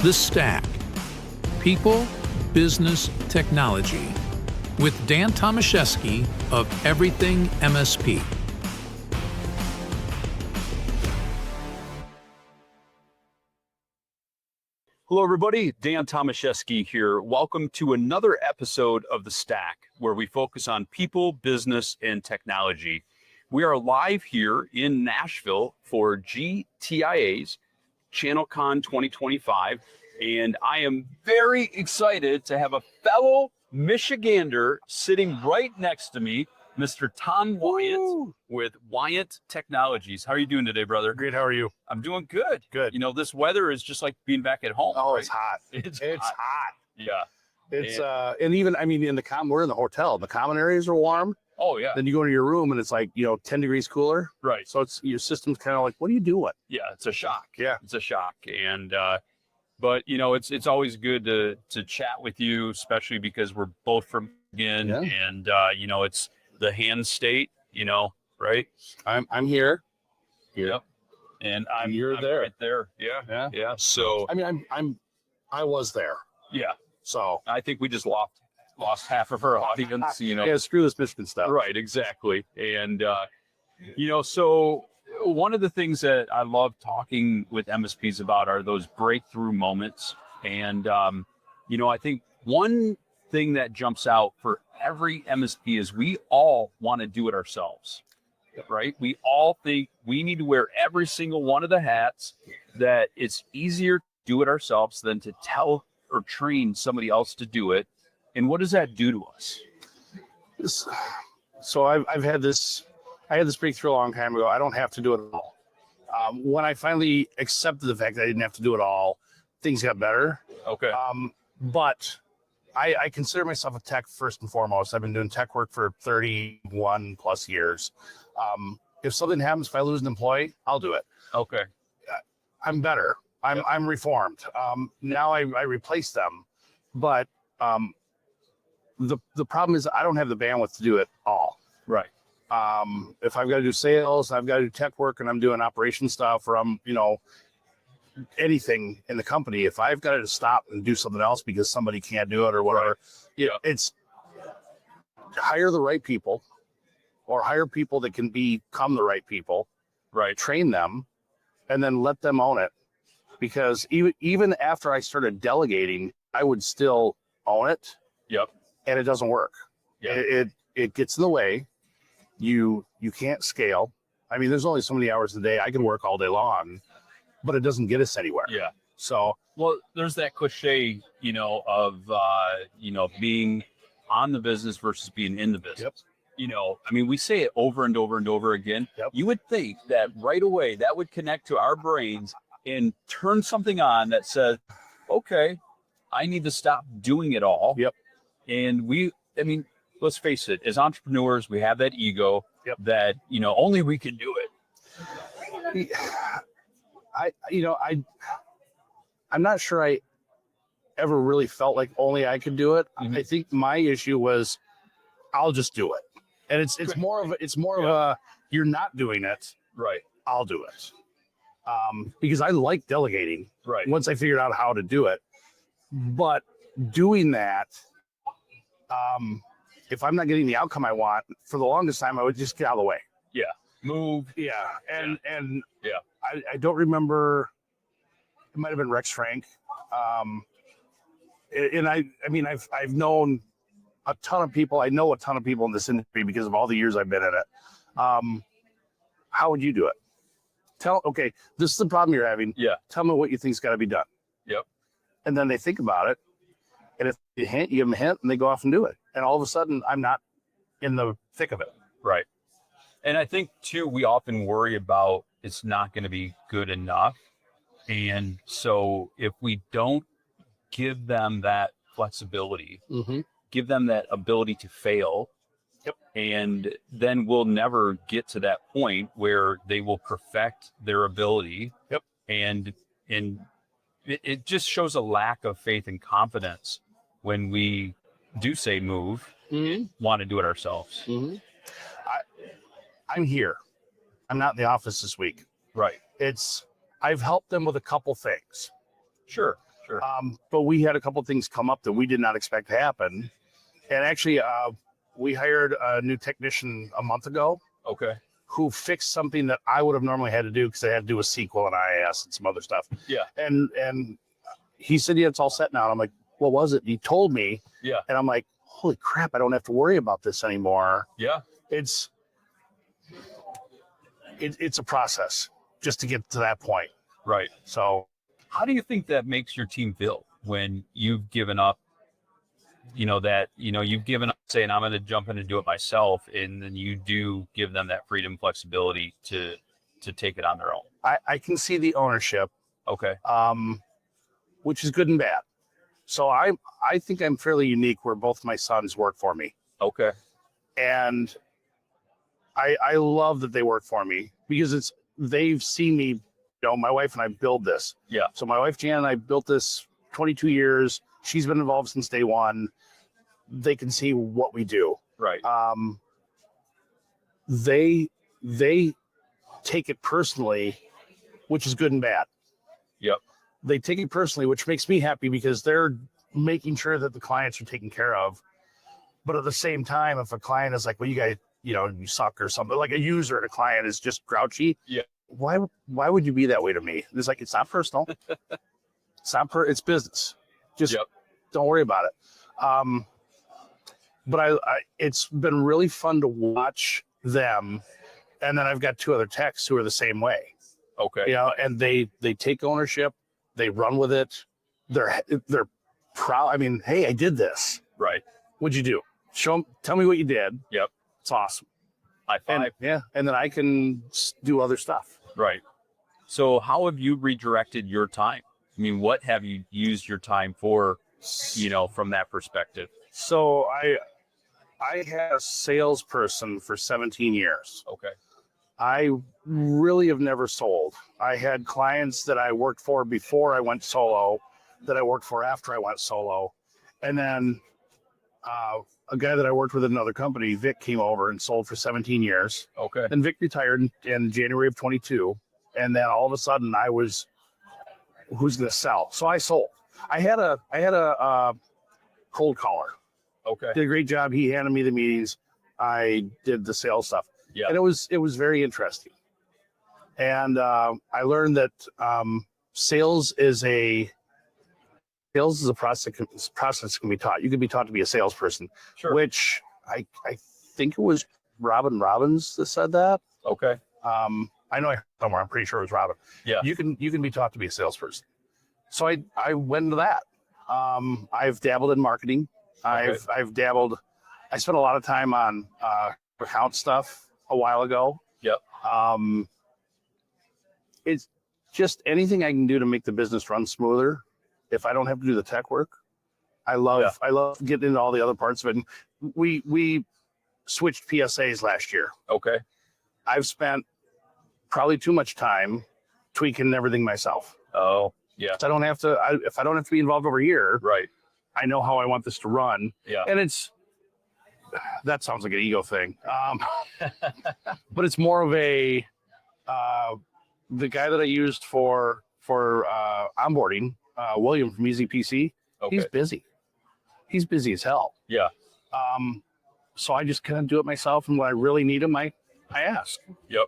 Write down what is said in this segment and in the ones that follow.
The Stack. People, Business, Technology. With Dan Tomaszewski of Everything MSP. Hello, everybody. Dan Tomaszewski here. Welcome to another episode of The Stack, where we focus on people, business, and technology. We are live here in Nashville for GTIA's ChannelCon 2025, and I am very excited to have a fellow Michigander sitting right next to me, Mr. Tom Wyant with Wyant Technologies. How are you doing today, brother? Great. How are you? I'm doing good. Good. You know, this weather is just like being back at home. Oh, right? it's hot. It's hot. Yeah. It's and even I mean in the we're in the hotel. The common areas are warm. Oh yeah. Then you go into your room and it's like 10 degrees cooler. Right. So it's your system's kind of like, what are you doing? Yeah, it's a shock. Yeah. It's a shock. And but you know, it's always good to chat with you, especially because we're both from Michigan, and you know, it's the hand state, you know, right? I'm here. Yep. And I'm there. right there. Yeah. Yeah. So I mean I was there. yeah. So I think we just lost half of our audience, you know. yeah, screw this Michigan stuff. Right, exactly. And you know, so one of the things that I love talking with MSPs about are those breakthrough moments. And you know, I think one thing that jumps out for every MSP is we all want to do it ourselves. Right? We all think we need to wear every single one of the hats, that it's easier to do it ourselves than to tell or train somebody else to do it. And what does that do to us? So I had this breakthrough a long time ago. I don't have to do it at all. When I finally accepted the fact that I didn't have to do it all, things got better. Okay. But I consider myself a tech first and foremost. I've been doing tech work for 31 plus years. If something happens, if I lose an employee, I'll do it. Okay. I'm better. I'm reformed. Now I replace them, but the problem is I don't have the bandwidth to do it all. Right. If I've got to do sales, I've got to do tech work, and I'm doing operation stuff, or I'm anything in the company. If I've got to stop and do something else because somebody can't do it or whatever, it's hire the right people, or hire people that can become the right people. Right. Train them, and then let them own it. Because even after I started delegating, I would still own it. Yep. And it doesn't work. Yeah. It gets in the way. You can't scale. I mean, there's only so many hours a day. I can work all day long, but it doesn't get us anywhere. Yeah. So, well, there's that cliche, you know, of being on the business versus being in the business. Yep. You know, I mean, we say it over and over and over again. Yep. You would think that right away that would connect to our brains and turn something on that says, okay, I need to stop doing it all. Yep. And I mean, let's face it, as entrepreneurs, we have that ego that, you know, only we can do it. I'm not sure I ever really felt like only I could do it. Mm-hmm. I think my issue was I'll just do it. And it's more of a you're not doing it. Right. I'll do it. Because I like delegating. Right. Once I figured out how to do it. But doing that, if I'm not getting the outcome I want, for the longest time, I would just get out of the way. Yeah. Move. Yeah. And yeah. I don't remember, it might have been Rex Frank. And I mean, I've known a ton of people. I know a ton of people in this industry because of all the years I've been in it. How would you do it? Okay, this is the problem you're having. Yeah. Tell me what you think's got to be done. Yep. And then they think about it. And if you give them a hint, and they go off and do it. And all of a sudden, I'm not in the thick of it. Right. And I think, too, we often worry about it's not going to be good enough. And so if we don't give them that flexibility, give them that ability to fail, and then we'll never get to that point where they will perfect their ability. And it just shows a lack of faith and confidence when we do say move, want to do it ourselves. I'm here. I'm not in the office this week. Right. I've helped them with a couple things. Sure. Sure. But we had a couple of things come up that we did not expect to happen. And actually, we hired a new technician a month ago Okay. who fixed something that I would have normally had to do because I had to do a SQL and IIS and some other stuff. Yeah. And he said, yeah, it's all set now. And I'm like, what was it? And he told me. Yeah. And I'm like, holy crap, I don't have to worry about this anymore. Yeah. It's a process just to get to that point. Right. So How do you think that makes your team feel when you've given up, you've given up saying, I'm going to jump in and do it myself. And then you do give them that freedom, flexibility to take it on their own. I can see the ownership, Okay. which is good and bad. So I think I'm fairly unique where both my sons work for me. Okay. And I love that they work for me because they've seen me, my wife and I build this. Yeah. So my wife, Jan, and I built this 22 years. She's been involved since day one. They can see what we do. Right. They take it personally, which is good and bad. Yep. They take it personally, which makes me happy because they're making sure that the clients are taken care of. But at the same time, if a client is like, well, you guys, you suck or something, like a user and a client is just grouchy. Yeah. Why would you be that way to me? It's like, it's not personal. It's business. Just don't worry about it. But it's been really fun to watch them. And then I've got two other techs who are the same way. Okay. And they take ownership, they run with it. They're proud. I mean, hey, I did this. Right. What'd you do? Show them, tell me what you did. Yep. It's awesome. High five. And then I can do other stuff. Right. So how have you redirected your time? I mean, what have you used your time for, from that perspective? So I had a salesperson for 17 years. Okay. I really have never sold. I had clients that I worked for before I went solo, that I worked for after I went solo. And then a guy that I worked with at another company, Vic, came over and sold for 17 years. Okay. Then Vic retired in January of 22. And then all of a sudden I was, who's going to sell? So I sold. I had a cold caller. Okay. Did a great job. He handed me the meetings. I did the sales stuff. Yeah. And it was very interesting. And I learned that sales is a process that can be taught. You can be taught to be a salesperson, Sure. which I think it was Robin Robbins that said that. Okay. I know somewhere. I'm pretty sure it was Robin. Yeah. You can be taught to be a salesperson. So I went into that. I've dabbled in marketing. Okay. I've dabbled. I spent a lot of time on account stuff a while ago. Yep. It's just anything I can do to make the business run smoother. If I don't have to do the tech work, I love getting into all the other parts of it. And we switched PSAs last year. Okay. I've spent probably too much time tweaking everything myself. Oh, yeah. So I don't have to. If I don't have to be involved over here, Right. I know how I want this to run. Yeah. And that sounds like an ego thing. But it's more of the guy that I used for onboarding, William from Easy PC. Okay. He's busy. He's busy as hell. Yeah. So I just kind of do it myself. And when I really need him, I ask. Yep.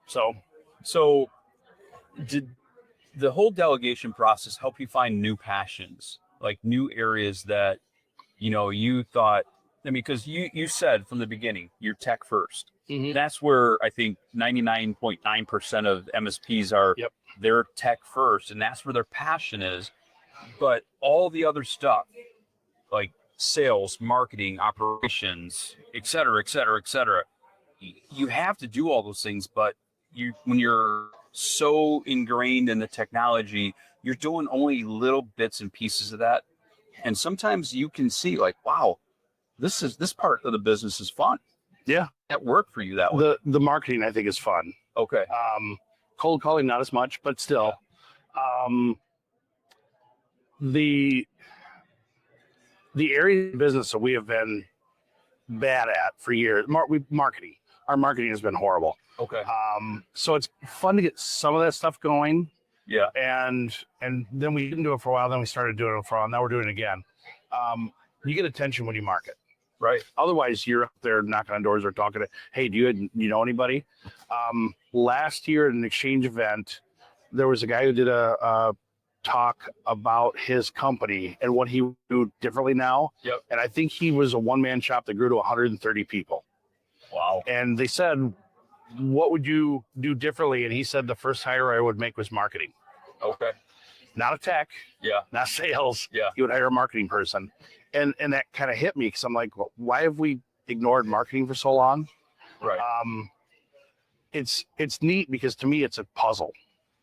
So Did the whole delegation process help you find new passions, like new areas that, you thought, because you said from the beginning, you're tech first. Mhm. That's where I think 99.9% of MSPs are. Yep. They're tech first, and that's where their passion is. But all the other stuff, like sales, marketing, operations, et cetera, you have to do all those things. But when you're so ingrained in the technology, you're doing only little bits and pieces of that. And sometimes you can see like, wow, this part of the business is fun. yeah, That worked for you that way. the marketing I think is fun. Okay. Cold calling, not as much, but still. The area of business that we have been bad at for years, marketing. Our marketing has been horrible. Okay. So it's fun to get some of that stuff going. Yeah. And then we didn't do it for a while. Then we started doing it for a while. Now we're doing it again. You get attention when you market. Right. Otherwise, you're up there knocking on doors or talking to, hey, do you know anybody? Last year at an exchange event, there was a guy who did a talk about his company and what he would do differently now. Yep. And I think he was a one-man shop that grew to 130 people. Wow. And they said, what would you do differently? And he said, the first hire I would make was marketing. Okay. Not a tech, Yeah. not sales. Yeah. He would hire a marketing person. And that kind of hit me because I'm like, well, why have we ignored marketing for so long? Right. It's neat because to me it's a puzzle.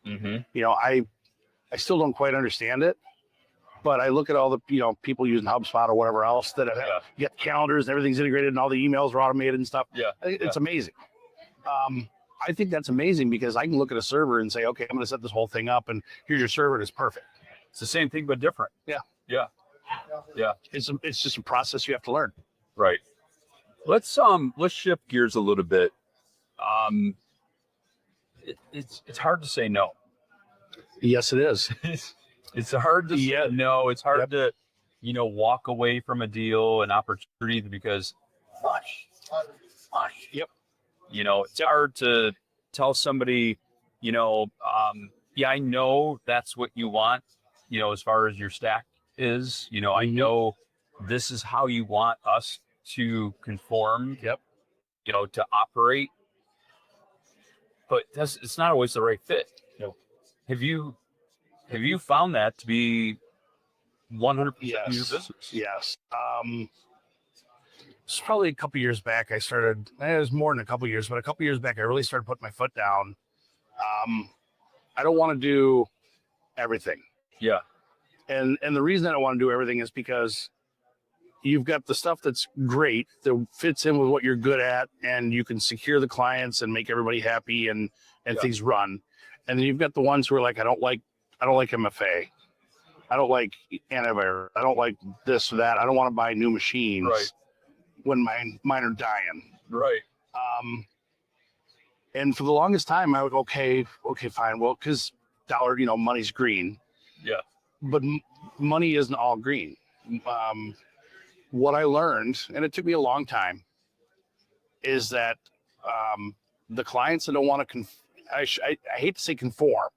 Mm-hmm. You know, I still don't quite understand it, but I look at all the people using HubSpot or whatever else that have, get calendars and everything's integrated and all the emails are automated and stuff. Yeah. It's amazing. I think that's amazing because I can look at a server and say, okay, I'm going to set this whole thing up and here's your server and it's perfect. It's the same thing but different. Yeah. Yeah. Yeah. It's just a process you have to learn. Right. Let's shift gears a little bit. It's hard to say no. Yes, it is. It's hard to say no. It's hard to, walk away from a deal, an opportunity because Yep. It's hard to tell somebody, I know that's what you want, as far as your stack is, I know this is how you want us to conform, Yep. To operate, but it's not always the right fit. No. Have you found that to be 100% of your business? Yes. It's probably a couple years back. It was more than a couple years, but a couple years back, I really started putting my foot down. I don't want to do everything. Yeah. And the reason I don't want to do everything is because you've got the stuff that's great that fits in with what you're good at, and you can secure the clients and make everybody happy and things run. And then you've got the ones who are like, I don't like MFA. I don't like antivirus. I don't like this or that. I don't want to buy new machines. Right. When mine are dying. Right. And for the longest time, I would go, okay, fine. Well, because dollar, money's green. Yeah. But money isn't all green. What I learned, and it took me a long time, is that the clients that don't want to, I hate to say conform,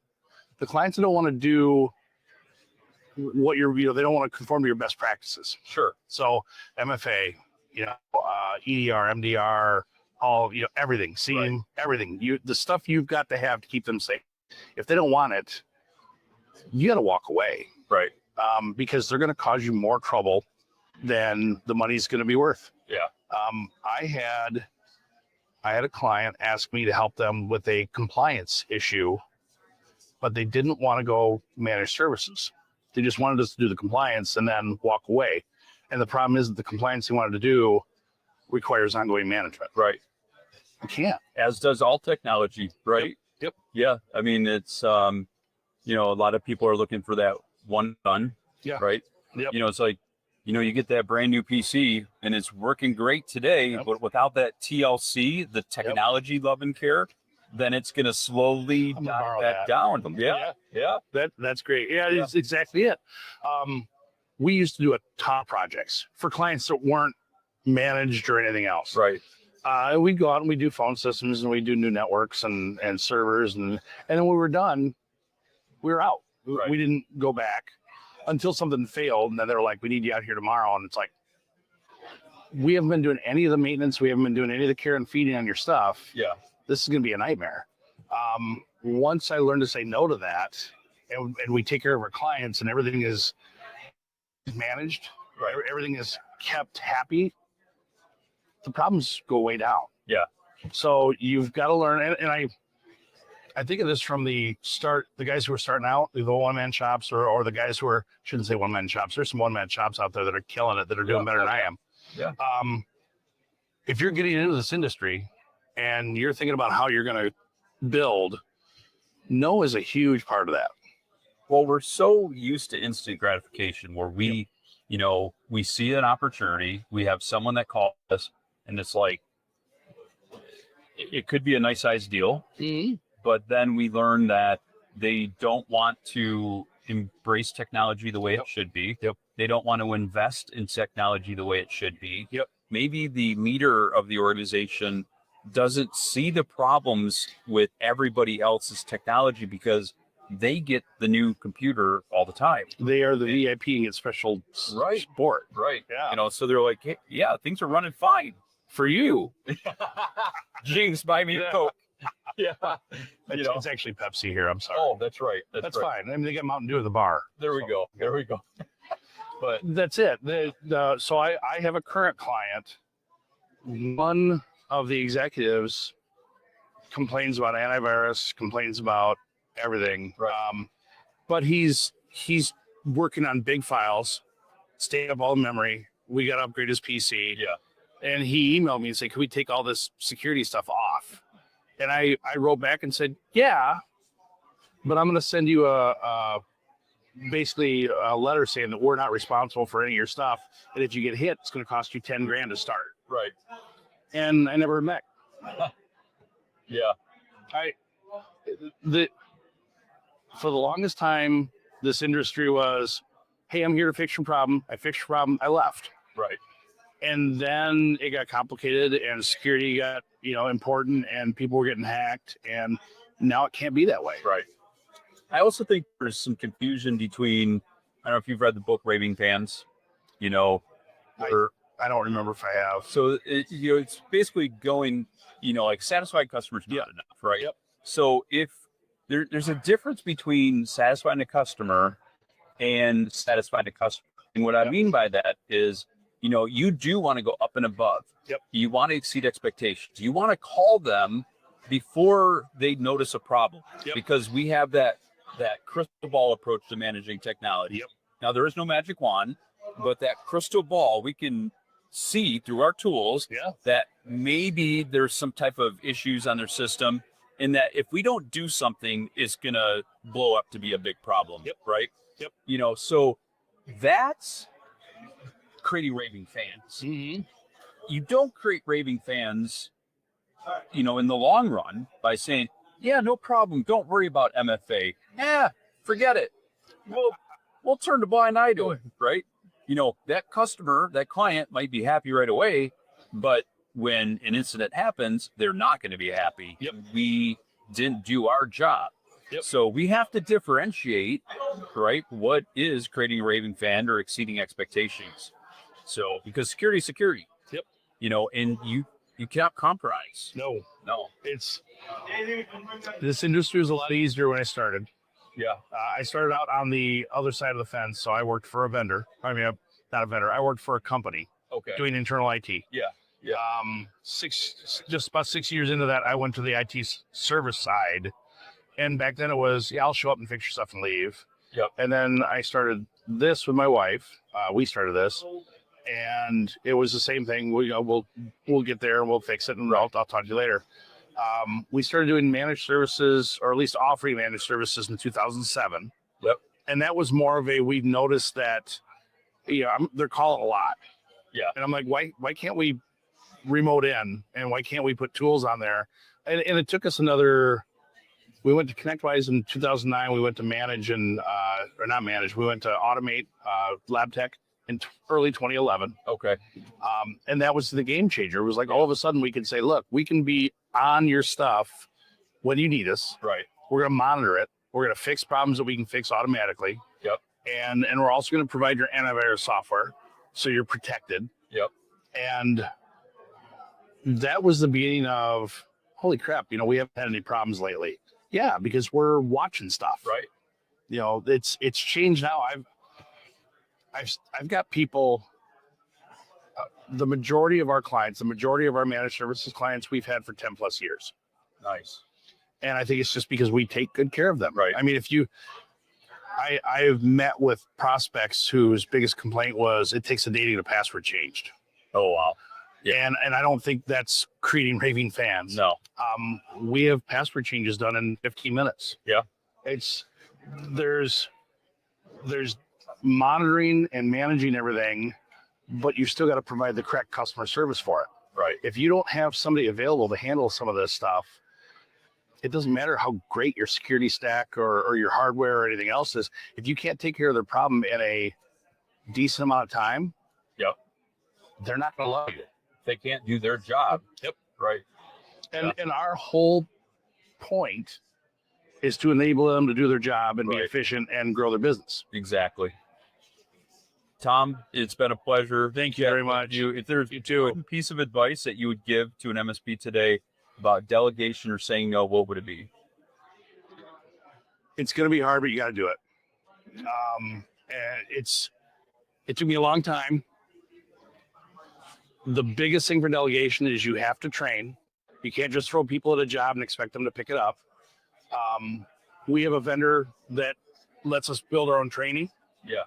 the clients that don't want to do what they don't want to conform to your best practices. Sure. So MFA, EDR, MDR, all, everything, SIEM, everything. The stuff you've got to have to keep them safe. If they don't want it, you got to walk away. Right. Because they're going to cause you more trouble than the money's going to be worth. Yeah. I had a client ask me to help them with a compliance issue, but they didn't want to go manage services. They just wanted us to do the compliance and then walk away. And the problem is that the compliance they wanted to do requires ongoing management. Right. You can't. As does all technology, right? Yep. Yeah. I mean, it's, a lot of people are looking for that one done. Yeah. Right. Yep. It's like, you get that brand new PC and it's working great today, but without that TLC, the technology love and care, then it's going to slowly die that down. Yeah. Yeah. That's great. Yeah, it's exactly it. We used to do a ton of projects for clients that weren't managed or anything else. Right. We'd go out and we do phone systems and we do new networks and servers. And then when we were done, we were out. Right. We didn't go back until something failed. And then they were like, we need you out here tomorrow. And it's like, we haven't been doing any of the maintenance. We haven't been doing any of the care and feeding on your stuff. Yeah. This is going to be a nightmare. Once I learned to say no to that and we take care of our clients and everything is managed, right, everything is kept happy, the problems go way down. Yeah. So you've got to learn, and I think of this from the start, the guys who are starting out, the one-man shops or the guys who are, shouldn't say one-man shops, there's some one-man shops out there that are killing it, that are doing better than I am. Yeah. If you're getting into this industry and you're thinking about how you're going to build, no is a huge part of that. Well, we're so used to instant gratification where we, we see an opportunity, we have someone that calls us, and it's like, it could be a nice sized deal, but then we learn that They don't want to embrace technology the way it should be. Yep. They don't want to invest in technology the way it should be. Yep. Maybe the leader of the organization doesn't see the problems with everybody else's technology because they get the new computer all the time. They are the VIP and get special support. Right. Yeah. So they're like, hey, yeah, things are running fine For you. Jinx, buy me a Coke. Yeah. It's actually Pepsi here. I'm sorry. Oh, that's right. That's fine. I mean, they got Mountain Dew at the bar. There we go. There we go. But that's it. So I have a current client. One of the executives complains about antivirus, complains about everything. Right. But he's working on big files, staying up all the memory. We got to upgrade his PC. Yeah. And he emailed me and said, can we take all this security stuff off? And I wrote back and said, yeah, but I'm going to send you basically a letter saying that we're not responsible for any of your stuff. And if you get hit, it's going to cost you 10 grand to start. Right. And I never met. Yeah. For the longest time, this industry was, hey, I'm here to fix your problem. I fixed your problem. I left. Right. And then it got complicated and security got, important and people were getting hacked. And now it can't be that way. Right. I also think there's some confusion between, I don't know if you've read the book Raving Fans, I don't remember if I have. So, it's basically going, like satisfied customers not enough, right? Yep. So if there's a difference between satisfying a customer and satisfying a customer. And what I mean by that is, you do want to go up and above. Yep. You want to exceed expectations. You want to call them before they notice a problem. Yep. Because we have that crystal ball approach to managing technology. Yep. Now, there is no magic wand, but that crystal ball, we can see through our tools that maybe there's some type of issues on their system, and that if we don't do something, it's going to blow up to be a big problem. Yep. Right? Yep. So that's creating raving fans. Mm-hmm. You don't create raving fans, in the long run by saying, yeah, no problem. Don't worry about MFA. Yeah, forget it. We'll turn a blind eye to it, right? That customer, that client might be happy right away, but when an incident happens, they're not going to be happy. Yep. We didn't do our job. Yep. So we have to differentiate, right? What is creating a raving fan or exceeding expectations? So, because security is security. Yep. And you cannot compromise. No. It's This industry was a lot easier when I started. Yeah. I started out on the other side of the fence, so I worked for a vendor. I mean, not a vendor. I worked for a company doing internal IT. Yeah. Just about 6 years into that, I went to the IT service side, and back then it was, I'll show up and fix your stuff and leave. Yep. And then I started this with my wife. We started this, and it was the same thing. We'll get there and we'll fix it, and I'll talk to you later. We started doing managed services, or at least offering managed services, in 2007. Yep. And that was more of we've noticed that, they're calling a lot. Yeah. And I'm like, why can't we remote in, and why can't we put tools on there? And it took us we went to ConnectWise in 2009. We went to manage and, or not manage, we went to automate lab tech in early 2011. Okay. And that was the game changer. It was like, all of a sudden we could say, look, we can be on your stuff when you need us. Right. We're going to monitor it. We're going to fix problems that we can fix automatically. Yep. And we're also going to provide your antivirus software, so you're protected. Yep. And that was the beginning of, holy crap, we haven't had any problems lately. Yeah, because we're watching stuff. Right. It's changed now. I've got people, the majority of our clients, the majority of our managed services clients we've had for 10 plus years. Nice. And I think it's just because we take good care of them. Right. I mean, I've met with prospects whose biggest complaint was it takes a day to get a password changed. Oh, wow. Yeah. And I don't think that's creating raving fans. No. We have password changes done in 15 minutes. Yeah. There's monitoring and managing everything, but you still got to provide the correct customer service for it. Right. If you don't have somebody available to handle some of this stuff, It doesn't matter how great your security stack or your hardware or anything else is. If you can't take care of their problem in a decent amount of time, Yep. they're not going to love you. They can't do their job. Yep. Right. And our whole point is to enable them to do their job and be Right. efficient and grow their business. Exactly. Tom, it's been a pleasure. Thank you very much. If there's one piece of advice that you would give to an MSP today about delegation or saying no, what would it be? It's going to be hard, but you got to do it. And it took me a long time. The biggest thing for delegation is you have to train. You can't just throw people at a job and expect them to pick it up. We have a vendor that lets us build our own training. Yeah.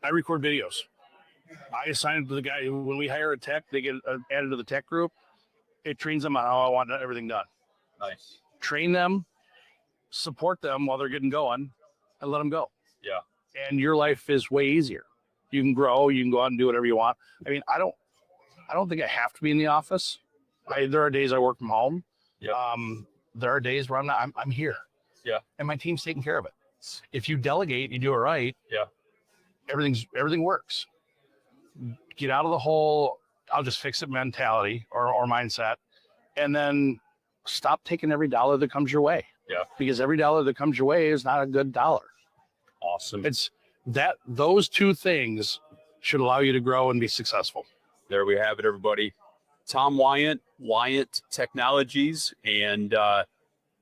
I record videos. I assign it to the guy. When we hire a tech, they get added to the tech group. It trains them on how I want everything done. Nice. Train them, support them while they're getting going, and let them go. Yeah. And your life is way easier. You can grow. You can go out and do whatever you want. I mean, I don't think I have to be in the office. There are days I work from home. Yeah. There are days where I'm not. I'm here. Yeah. And my team's taking care of it. If you delegate, you do it right. Yeah. Everything works. Get out of the whole I'll just fix it mentality or mindset, and then stop taking every dollar that comes your way. Yeah. Because every dollar that comes your way is not a good dollar. Awesome. It's those two things should allow you to grow and be successful. There we have it, everybody. Tom Wyant, Wyant Technologies, and for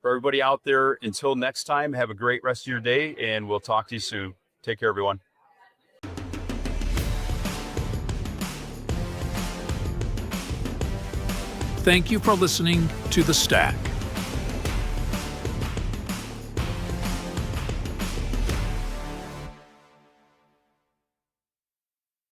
everybody out there, until next time, have a great rest of your day, and we'll talk to you soon. Take care, everyone. Thank you for listening to The Stack.